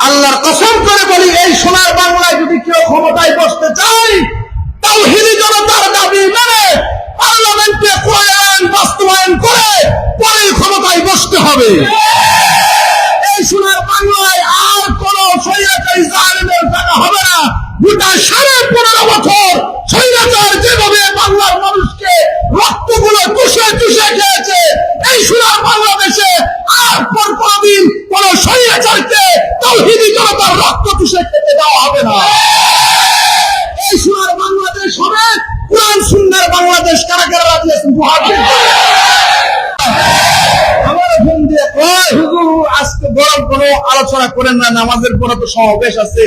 আল্লাহর কসম করে বলি, এই সোনার বাংলায় যদি কেউ ক্ষমতায় বসতে চায়, তাওহীদি জনতার দাবি মেনে পার্লামেন্টে কোরআন আইন বাস্তবায়ন করে পরে ক্ষমতায় বসতে হবে। এই সোনার বাংলায় আর কোন স্বৈরাচারী জালেমের টাকা হবে না। গোটা 15.5 বছর স্বৈরাচার যেভাবে বাংলার মানুষকে রক্তগুলো চুষে চুষে খেয়েছে, এই সোনার বাংলাদেশে আর পর কোনদিন কোন স্বৈরাচারকে তাওহীদি জনতার রক্ত চুষে খেতে দেওয়া হবে না। এই সোনার বাংলাদেশ হবে কোরআন সুন্নাহর বাংলাদেশ। কারা কারা রাজি আছেন? আমার ফোন দিয়ে কয়, হুজুর আজকে গরম কোনো আলোচনা করেন না, নামাজের পরে তো সমাবেশ আছে,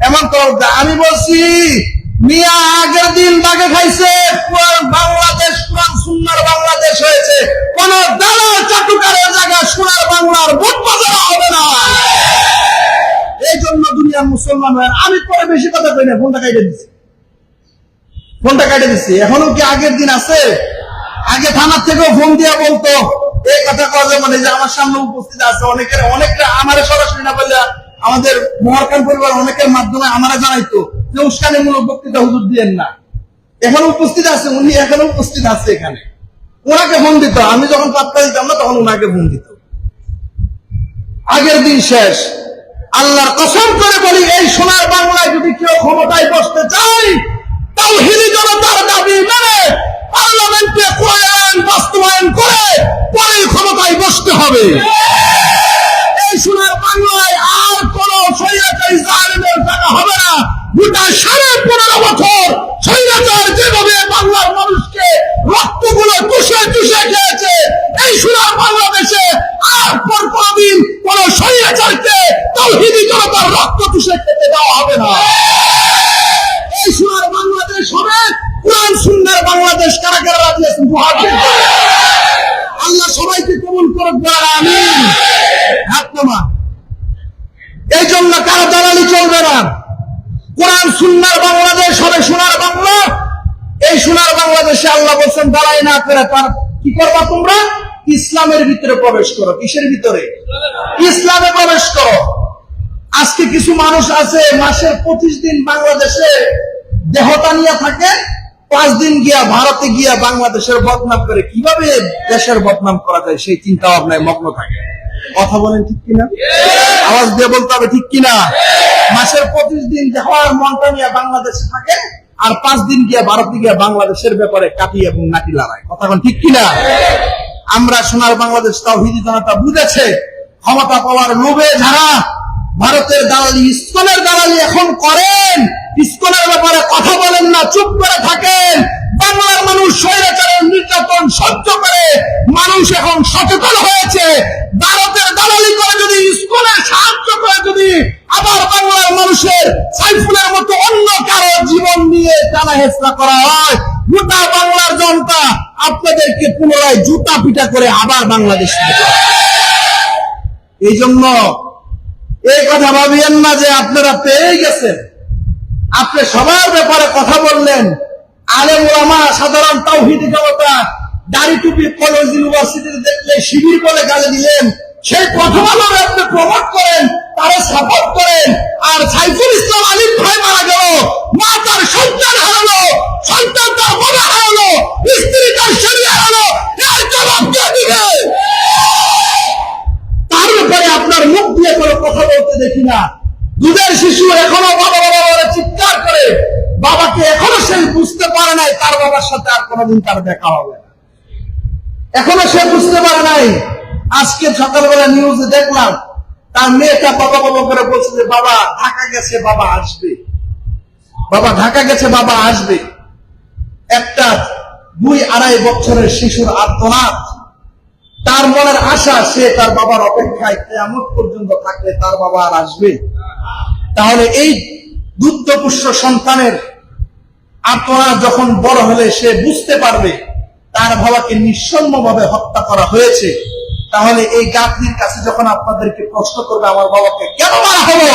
এমন তো। আমি বলছি মিয়া আগের দিন বাগে খাইছে, বাংলাদেশ কোরআন সুন্নাহর বাংলাদেশ হয়েছে। কোন দালাল চাটুকারের জায়গা সোনার বাংলার ভোট বাজার হবে না। এই জন্য দুনিয়ার মুসলমান হয়। আমি পরে বেশি কথা কই না, ফোনটা কাটে দিচ্ছি। এখনো কি আগের দিন আছে? আগে থানার থেকেও ফোন দিয়া বলতো এই কথা কথা, মানে যে আমার সামনে উপস্থিত আছে অনেকটা আমারে সরাসরি না বললে আমাদের মহারকান পরিবার অনেকের মাধ্যমে আমারা জানাইতো যে উস্কানিমূলক বক্তৃতা হুজুর দিয়েন না। এখন উপস্থিত আছে, উনি এখনো উপস্থিত আছে এখানে। ওনাকে ফোন দিত, আমি যখন পাত্তা দিতাম না তখন ওনাকে ফোন দিত। আগের দিন শেষ। আল্লাহর কসম করে বলি, এই সোনার বাংলায় যদি কেউ ক্ষমতায় বসতে চায়, তাওহীদি জনতার দাবি মেনে পার্লামেন্টে কোরআন আইন বাস্তবায়ন করে পরে ক্ষমতায় বসতে হবে। এই সোনার বাংলায় আর কোন স্বৈরাচারী জালেমের টাকা হবে না। গোটা 15.5 বছর স্বৈরাচার যেভাবে বাংলার মানুষকে রক্তগুলো চুষে চুষে খেয়েছে, এই সোনার বাংলাদেশে আর পর কোনদিন কোন স্বৈরাচারকে তাওহীদি জনতার রক্ত চুষে খেতে দেওয়া হবে না। এই সোনার বাংলাদেশ হবে কোরআন সুন্নাহর বাংলাদেশ। কারা কারা রাজি আছেন? আল্লাহ সবাইকে কবুল করুক, আমিন। হাত নামা। এই জন্য কারো দালালি চলবে না। কোরআন সুন্নাহর বাংলাদেশ হবে সোনার বাংলা। এই সোনার বাংলাদেশে আল্লাহ বলছেন দাঁড়াই না করে তার কি করবা তোমরা? ইসলামের ভিতরে প্রবেশ করো। কিসের ভিতরে? ইসলামে প্রবেশ করো। আজকে কিছু মানুষ আছে মাসের 25 দিন বাংলাদেশে দেহতা নিয়ে থাকে, 5 দিন গিয়া ভারতে গিয়া বাংলাদেশের বদনাম করে। কিভাবে দেশের বদনাম করা যায় সেই চিন্তা ভাবনায় মগ্ন থাকে। কথা বলেন ঠিক কিনা? আওয়াজ দিয়ে বলতে হবে ঠিক কিনা? মাসের 25 দিন দেহর মনটা নিয়ে বাংলাদেশে থাকে, আর 5 দিন গিয়া ভারতে গিয়া বাংলাদেশের ব্যাপারে কাটি এবং নাটি লড়ায়। কথা বলেন ঠিক কিনা? আমরা সোনার বাংলাদেশ তাওহীদি জনতা বুঝেছে, ক্ষমতা পাওয়ার লোভে যারা ভারতের দালালি, ইসকনের দালালি এখন করেন, ইসকনের ব্যাপারে কথা বলেন না, চুপ করে থাকেন। বাংলার মানুষ স্বৈরাচারের নির্যাতন সহ্য করে মানুষ এখন সচেতন হয়েছে। ভারতের দালালি করে যদি, ইসকনের সাহায্য করে যদি আবার বাংলার মানুষের সাইফুলের মতো অন্য কারো জীবন নিয়ে টানা হেঁচড়া করা হয়, গোটা বাংলার জনতা আপনাদেরকে পুনরায় জুতা পিটা করে আবার বাংলাদেশ। এই জন্য এই কথা ভাবিয়েন না যে আপনারা পেয়ে গেছেন। আপনি সবার ব্যাপারে কথা বললেন, আলেম ওলামা সাধারণ তাওহীদি জনতা দাড়ি টুপি কলেজ ইউনিভার্সিটিতে দেখলে শিবির বলে গালি দিলেন। সেই প্রথম আলোর আপনি প্রমোট করেন, তারা সাপোর্ট করেন। আর সাইফুল ইসলাম আলিম ভাই মারা গেল, মা তার সন্তান হারালো, সন্তান তার বাবা হারালো, স্ত্রী তার স্বামী হারালো, এর জবাব কে দিবে? তার ব্যাপারে আপনার মুখ দিয়ে কোনো কথা বলতে দেখি না। দুধের শিশু এখনো বাবা বাবা বলে চিৎকার করে, বাবাকে এখনো সে বুঝতে পারে নাই তার বাবার সাথে আর কোনোদিন তার দেখা হবে না। এখনো সে বুঝতে পারে নাই। আজকে সকালবেলা নিউজে দেখলাম তার মেয়েটা বাবা বাবা করে বলছে যে বাবা ঢাকা গেছে, বাবা আসবে, বাবা ঢাকা গেছে, বাবা আসবে। একটা 2-2.5 বছরের শিশুর আর্তনাদ, তার মনের আশা সে তার বাবার অপেক্ষায় কিয়ামত পর্যন্ত থাকলে তার বাবা আর আসবে। তাহলে এই দুগ্ধপুষ্য সন্তানের আর্তনাদ যখন বড় হলে সে বুঝতে পারবে তার বাবাকে নিঃসন্নভাবে হত্যা করা হয়েছে, তাহলে এই গাছটির কাছে যখন আপনাদেরকে প্রশ্ন করবে আমার বাবাকে কেন মারা হলো,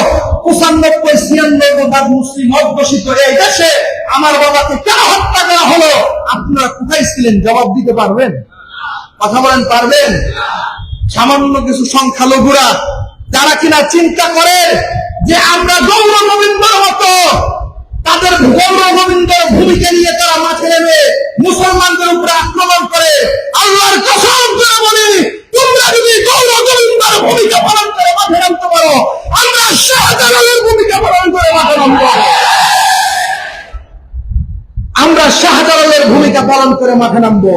95-96 ভাগ মুসলিম অধ্যুষিত এই দেশে আমার বাবাকে কেন হত্যা করা হলো, আপনারা কোথায় ছিলেন? জবাব দিতে পারবেন? কথা বলেন পারবেন? সামান্য কিছু সংখ্যালঘুরা যারা কিনা চিন্তা করে যে আমরা গৌর গোবিন্দর মতো তাদের গৌর গোবিন্দর ভূমিকা নিয়ে তারা মাঠে নেমে মুসলমানদের উপরে আক্রমণ করে। আল্লাহর কসম করে বলি, তোমরা যদি গৌর গোবিন্দর ভূমিকা পালন করে মাঠে নামতে পারো, আমরা শাহজালালের ভূমিকা পালন করে মাঠে নামবো। আমরা শাহজালালের ভূমিকা পালন করে মাঠে নামবো।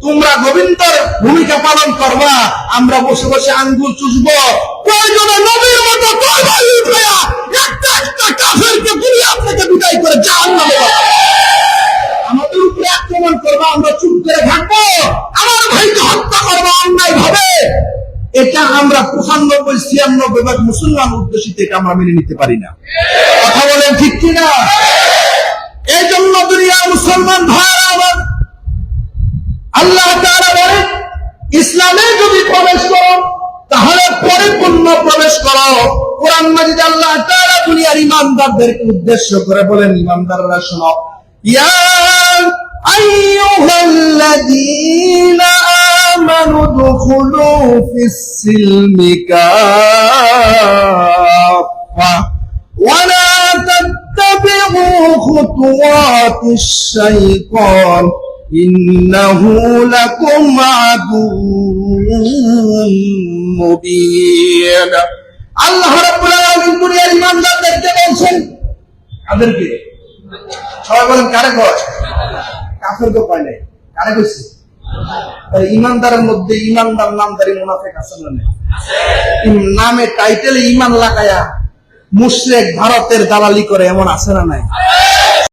তোমরা গোবিন্দর ভূমিকা পালন করবা, আমরা বসে বসে আঙ্গুল চুষবো। প্রয়োজনে নবীর মতো তরবারি উঠায়া একটা একটা কাফেরকে দুনিয়া থেকে বিদায় করে জাহান্নামে পাঠাবো। আমাদের উপরে আক্রমণ করবা, আমরা চুপ করে থাকবো। আমার ভাইকে হত্যা করবো অন্যায় ভাবে, এটা আমরা 95-96 মুসলমান উদ্দেশিত এটা আমরা মেনে নিতে পারি না। কথা বলেন ঠিক কিনা? এই জন্য দুনিয়ার মুসলমান ভাইরা আমার, আল্লাহ তাআলা বলেন ইসলামে যদি প্রবেশ করো তাহলে পরিপূর্ণ প্রবেশ করো। কোরআন মাজিদ আল্লাহ তাআলা দুনিয়ার ঈমানদারদেরকে উদ্দেশ্য করে বলেন, ঈমানদাররা শোনো, ইয়া আইয়ুহাল্লাযীনা আমানু দুখুলু ফিস-সিলমি কাফা ওয়া লা তাত্তাবিউ খুতুওয়াতিশ শাইতান ইন্নাহু লাকুম আদুউম মুবিন। আল্লাহ রাব্বুল আলামিন দুনিয়ার ঈমানদারদেরকে বলছেন, তাদেরকে সবাই বলেন কারে কয়? কাফেরকে কয় নাই, কারে কইছে? তাই ঈমানদারের মধ্যে ঈমানদার নামদারি মুনাফিক আছে না? নামে টাইটেলে ঈমান লাগায়া মুশরিক ভারতের দালালি করে এমন আছে না নাই?